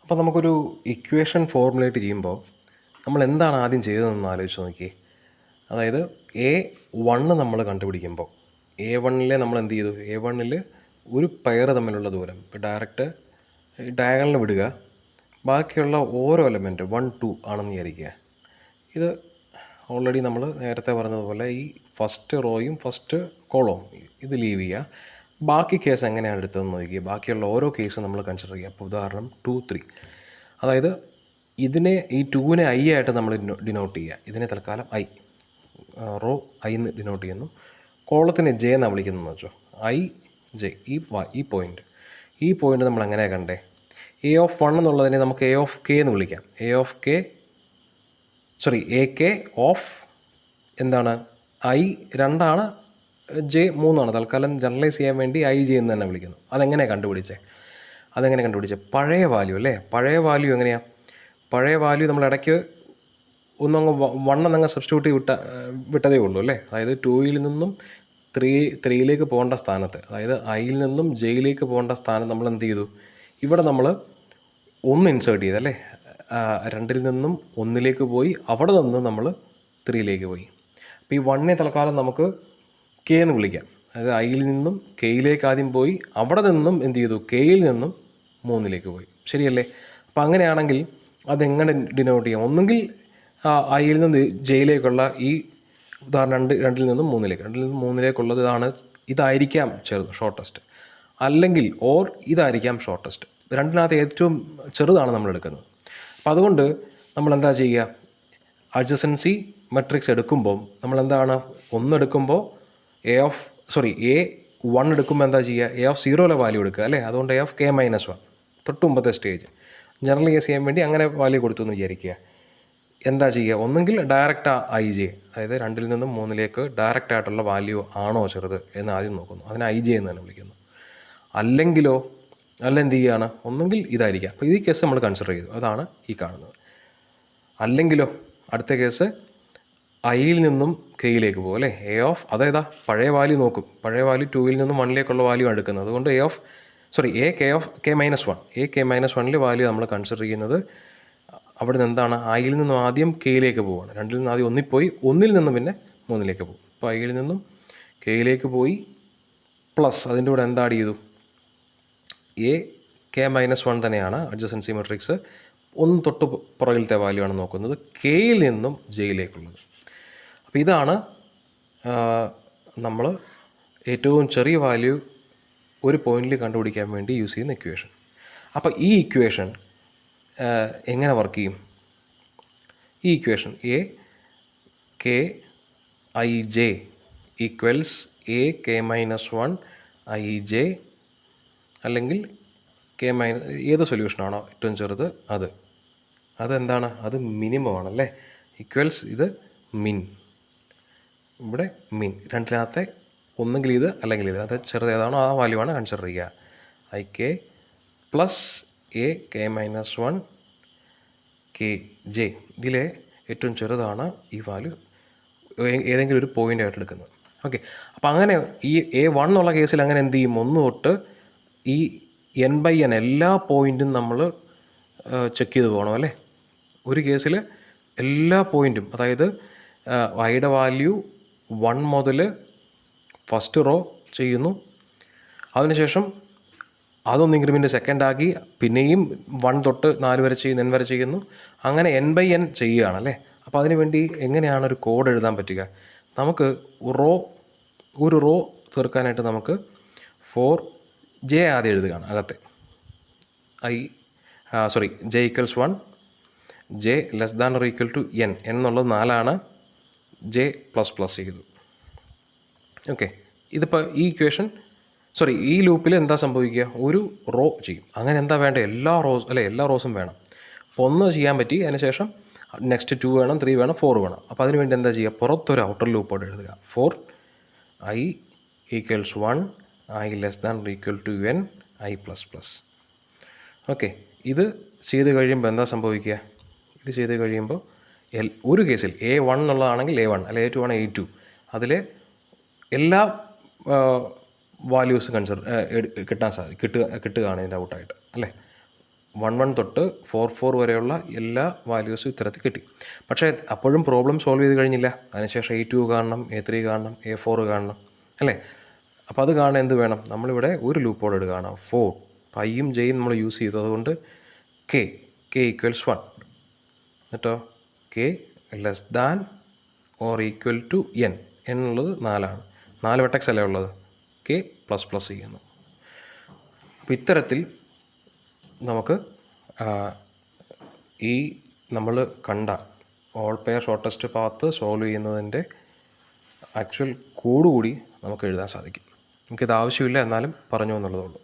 അപ്പോൾ നമുക്കൊരു equation formulate ചെയ്യുമ്പോൾ നമ്മൾ എന്താണ് ആദ്യം ചെയ്തതെന്ന് ആലോചിച്ച് നോക്കിയേ. അതായത് A1 നമ്മൾ കണ്ടുപിടിക്കുമ്പോൾ A1-ലെ നമ്മൾ എന്ത് ചെയ്തു? A1-ൽ ഒരു പെയർ തമ്മിലുള്ള ദൂരം ഇപ്പോൾ ഡയറക്റ്റ് ഡയഗണൽ വിടുക. ബാക്കിയുള്ള ഓരോ എലമെൻറ്റ് 1, 2 ആണെന്ന് വിചാരിക്കുക. ഇത് ഓൾറെഡി നമ്മൾ നേരത്തെ പറഞ്ഞതുപോലെ ഈ ഫസ്റ്റ് റോയും ഫസ്റ്റ് കോളവും ഇത് ലീവ് ചെയ്യുക. ബാക്കി കേസ് എങ്ങനെയാണ് എടുത്തതെന്ന് നോക്കിക്കുക. ബാക്കിയുള്ള ഓരോ കേസും നമ്മൾ കൺസിഡർ ചെയ്യുക. അപ്പോൾ ഉദാഹരണം 2, 3. അതായത് ഈ 2-നെ I ആയിട്ട് നമ്മൾ ഡിനോട്ട് ചെയ്യുക. ഇതിനെ തൽക്കാലം I റോ I എന്ന് ഡിനോട്ട് ചെയ്യുന്നു. കോളത്തിനെ J എന്നാണ് വിളിക്കുന്നതെന്ന് വെച്ചോ. I, J ഈ പോയിൻ്റ് നമ്മൾ എങ്ങനെയാണ് കണ്ടേ? A1 എന്നുള്ളതിനെ നമുക്ക് AK എന്ന് വിളിക്കാം. AK ഓഫ് എന്താണ്? I 2 J 3. തൽക്കാലം ജനറലൈസ് ചെയ്യാൻ വേണ്ടി IJ എന്ന് തന്നെ വിളിക്കുന്നു. അതെങ്ങനെ കണ്ടുപിടിച്ചേ? പഴയ വാല്യൂ അല്ലേ? പഴയ വാല്യൂ എങ്ങനെയാണ്? പഴയ വാല്യൂ നമ്മൾ ഇടയ്ക്ക് ഒന്നങ്ങ് 1 എന്നങ്ങ് സബ്സ്റ്റിറ്റ്യൂട്ട് വിട്ടതേ ഉള്ളൂ അല്ലേ? അതായത് 2-ൽ നിന്നും 3-ലേക്ക് പോകേണ്ട സ്ഥാനത്ത്, അതായത് Iയിൽ നിന്നും Jയിലേക്ക് പോകേണ്ട സ്ഥാനം നമ്മൾ എന്ത് ചെയ്തു? ഇവിടെ നമ്മൾ 1 ഇൻസേർട്ട് ചെയ്തല്ലേ? 2-ൽ നിന്നും 1-ലേക്ക് പോയി, അവിടെ നിന്ന് നമ്മൾ 3-ലേക്ക് പോയി. അപ്പോൾ ഈ 1-നെ തൽക്കാലം നമുക്ക് K എന്ന് വിളിക്കാം. അതായത് Iയിൽ നിന്നും Kയിലേക്ക് ആദ്യം പോയി, അവിടെ നിന്നും എന്ത് ചെയ്തു? Kയിൽ നിന്നും 3-ലേക്ക് പോയി. ശരിയല്ലേ? അപ്പോൾ അങ്ങനെയാണെങ്കിൽ അതെങ്ങനെ ഡിനോട്ട് ചെയ്യാം? ഒന്നുകിൽ Iയിൽ നിന്ന് Jയിലേക്കുള്ള ഈ ഉദാഹരണം 2-ൽ നിന്നും 3-ലേക്കുള്ളത് ഇതായിരിക്കാം ഷോർട്ടസ്റ്റ്, അല്ലെങ്കിൽ ഇതായിരിക്കാം ഷോർട്ടസ്റ്റ്. രണ്ടിനകത്ത് ഏറ്റവും ചെറുതാണ് നമ്മൾ എടുക്കുന്നത്. അപ്പോൾ അതുകൊണ്ട് നമ്മൾ എന്താ ചെയ്യുക? അഡ്ജസൻസി മെട്രിക്സ് എടുക്കുമ്പോൾ നമ്മൾ എന്താണ്? 1 എടുക്കുമ്പോൾ A1 എടുക്കുമ്പോൾ എന്താ ചെയ്യുക? A0 വാല്യൂ എടുക്കുക അല്ലേ? അതുകൊണ്ട് AK-1 തൊട്ട് മുമ്പത്തെ സ്റ്റേജ് ജനറലൈസ് ചെയ്യാൻ വേണ്ടി അങ്ങനെ വാല്യൂ കൊടുത്തു എന്ന് വിചാരിക്കുക. എന്താ ചെയ്യുക? ഒന്നെങ്കിൽ ഡയറക്റ്റ് IJ, അതായത് 2-ൽ നിന്നും 3-ലേക്ക് ഡയറക്റ്റ് ആയിട്ടുള്ള വാല്യൂ ആണോ ചെറുത് എന്ന് ആദ്യം നോക്കുന്നു. അതിനെ IJ എന്ന് തന്നെ വിളിക്കുന്നു. അല്ല എന്ത് ചെയ്യുകയാണ്? ഒന്നെങ്കിൽ ഇതായിരിക്കാം. അപ്പോൾ ഈ കേസ് നമ്മൾ കൺസിഡർ ചെയ്തു. അതാണ് ഈ കാണുന്നത്. അല്ലെങ്കിലോ അടുത്ത കേസ് Iയിൽ നിന്നും Kയിലേക്ക് പോകും അല്ലേ? അതേതാ? പഴയ വാല്യൂ നോക്കും. പഴയ വാല്യൂ 2-ൽ നിന്നും 1-ലേക്കുള്ള വാല്യൂ ആണ് എടുക്കുന്നത്. അതുകൊണ്ട് AK-1-ൽ വാല്യൂ നമ്മൾ കൺസിഡർ ചെയ്യുന്നത് അവിടെ നിന്ന് എന്താണ്? Iയിൽ നിന്നും ആദ്യം Kയിലേക്ക് പോവുകയാണ്. 2-ൽ നിന്ന് ആദ്യം 1-ൽ പോയി, 1-ൽ നിന്നും പിന്നെ 3-ലേക്ക് പോകും. അപ്പോൾ Iയിൽ നിന്നും Kയിലേക്ക് പോയി പ്ലസ് അതിൻ്റെ കൂടെ എന്താ ആഡ് ചെയ്തു? AK-1 തന്നെയാണ് അഡ്ജസൻസി മെട്രിക്സ്. 1 തൊട്ട് പുറകിലത്തെ വാല്യൂ ആണ് നോക്കുന്നത്, Kയിൽ നിന്നും Jയിലേക്കുള്ളത്. അപ്പോൾ ഇതാണ് നമ്മൾ ഏറ്റവും ചെറിയ വാല്യൂ ഒരു പോയിന്റിൽ കണ്ടുപിടിക്കാൻ വേണ്ടി യൂസ് ചെയ്യുന്ന ഇക്വേഷൻ. അപ്പോൾ ഈ ഇക്വേഷൻ എങ്ങനെ വർക്ക് ചെയ്യും? ഈ equation AKIJ equals AK-1 IJ, അല്ലെങ്കിൽ ഏത് സൊല്യൂഷനാണോ ഏറ്റവും ചെറുത് അതെന്താണ്? അത് മിനിമമാണല്ലേ? ഈക്വൽസ് ഇത് മിൻ. ഇവിടെ മിൻ. രണ്ടിനകത്തെ ഒന്നെങ്കിൽ ഇത് അല്ലെങ്കിൽ ഇത്, അത് ചെറുത് ഏതാണോ ആ വാല്യൂ ആണ് കൺസിഡർ ചെയ്യുക. IK plus AK-1 KJ. ഇതിലെ ഏറ്റവും ചെറുതാണ് ഈ വാല്യൂ, ഏതെങ്കിലും ഒരു പോയിൻ്റായിട്ട് എടുക്കുന്നത്. ഓക്കെ. അപ്പോൾ അങ്ങനെ ഈ A1 എന്നുള്ള കേസിൽ അങ്ങനെ എന്ത് ചെയ്യും? 1 തൊട്ട് ഈ n/n എല്ലാ പോയിൻറ്റും നമ്മൾ ചെക്ക് ചെയ്ത് പോകണം അല്ലേ? ഒരു കേസിൽ എല്ലാ പോയിൻറ്റും, അതായത് Iയുടെ വാല്യൂ 1 മുതൽ ഫസ്റ്റ് റോ ചെയ്യുന്നു, അതിനുശേഷം അതൊന്ന് ഇൻക്രിമെൻറ്റ് സെക്കൻഡാക്കി പിന്നെയും 1 തൊട്ട് 4 വരെ ചെയ്യുന്നു, n വരെ ചെയ്യുന്നു, അങ്ങനെ n/n ചെയ്യുകയാണല്ലേ. അപ്പോൾ അതിന് വേണ്ടി എങ്ങനെയാണ് ഒരു കോഡ് എഴുതാൻ പറ്റുക? നമുക്ക് ഒരു റോ തീർക്കാനായിട്ട് നമുക്ക് J ആദ്യം എഴുതുകയാണ് അകത്തെ. J = 1, J <= n എന്നുള്ളത് 4 J ++ ചെയ്തു. ഓക്കെ. ഇതിപ്പോൾ ഈ ലൂപ്പിൽ എന്താ സംഭവിക്കുക? ഒരു റോ ചെയ്യും. അങ്ങനെ എന്താ വേണ്ടത്? എല്ലാ റോസും വേണം. അപ്പോൾ 1 ചെയ്യാൻ പറ്റി, അതിനുശേഷം നെക്സ്റ്റ് 2 വേണം, 3 വേണം, 4 വേണം. അപ്പോൾ അതിന് വേണ്ടി എന്താ ചെയ്യുക? പുറത്തൊരു ഔട്ടർ ലൂപ്പോടെ എഴുതുക. I = 1, I <= n, I ++. Okay. ഇത് ചെയ്ത് കഴിയുമ്പോൾ എന്താ സംഭവിക്കുക? ഇത് ചെയ്ത് കഴിയുമ്പോൾ ഒരു കേസിൽ A1 എന്നുള്ളതാണെങ്കിൽ A1, അല്ലെ A2 ആണെങ്കിൽ A2, അതിലെ എല്ലാ വാല്യൂസ് കിട്ടുകയാണ് ഇതിൻ്റെ ഔട്ടായിട്ട് അല്ലേ? 1 തൊട്ട് 4 വരെയുള്ള എല്ലാ വാല്യൂസും ഇത്തരത്തിൽ കിട്ടി. പക്ഷേ അപ്പോഴും പ്രോബ്ലം സോൾവ് ചെയ്ത് കഴിഞ്ഞില്ല. അതിനുശേഷം A2 കാണണം, A3 കാണണം, A4 കാണണം, അല്ലേ? അപ്പോൾ അത് കാണാൻ എന്ത് വേണം? നമ്മളിവിടെ ഒരു ലൂപ്പോടെ എടുക്കുകയാണ് 4. അപ്പോൾ ഐയും ജെയും നമ്മൾ യൂസ് ചെയ്തു. അതുകൊണ്ട് k = 1 കേട്ടോ. k less than or equal to n എന്നുള്ളത് 4ആണ്. 4 വെർട്ടെക്സ് അല്ലേ ഉള്ളത്. k ++ ചെയ്യുന്നു. അപ്പോൾ ഇത്തരത്തിൽ നമുക്ക് ഈ നമ്മൾ കണ്ട all pair shortest path solve ചെയ്യുന്നതിൻ്റെ ആക്ച്വൽ കോഡ് കൂടി നമുക്ക് എഴുതാൻ സാധിക്കും. നമുക്കിത് ആവശ്യമില്ല, എന്നാലും പറഞ്ഞു എന്നുള്ളതേ ഉള്ളൂ.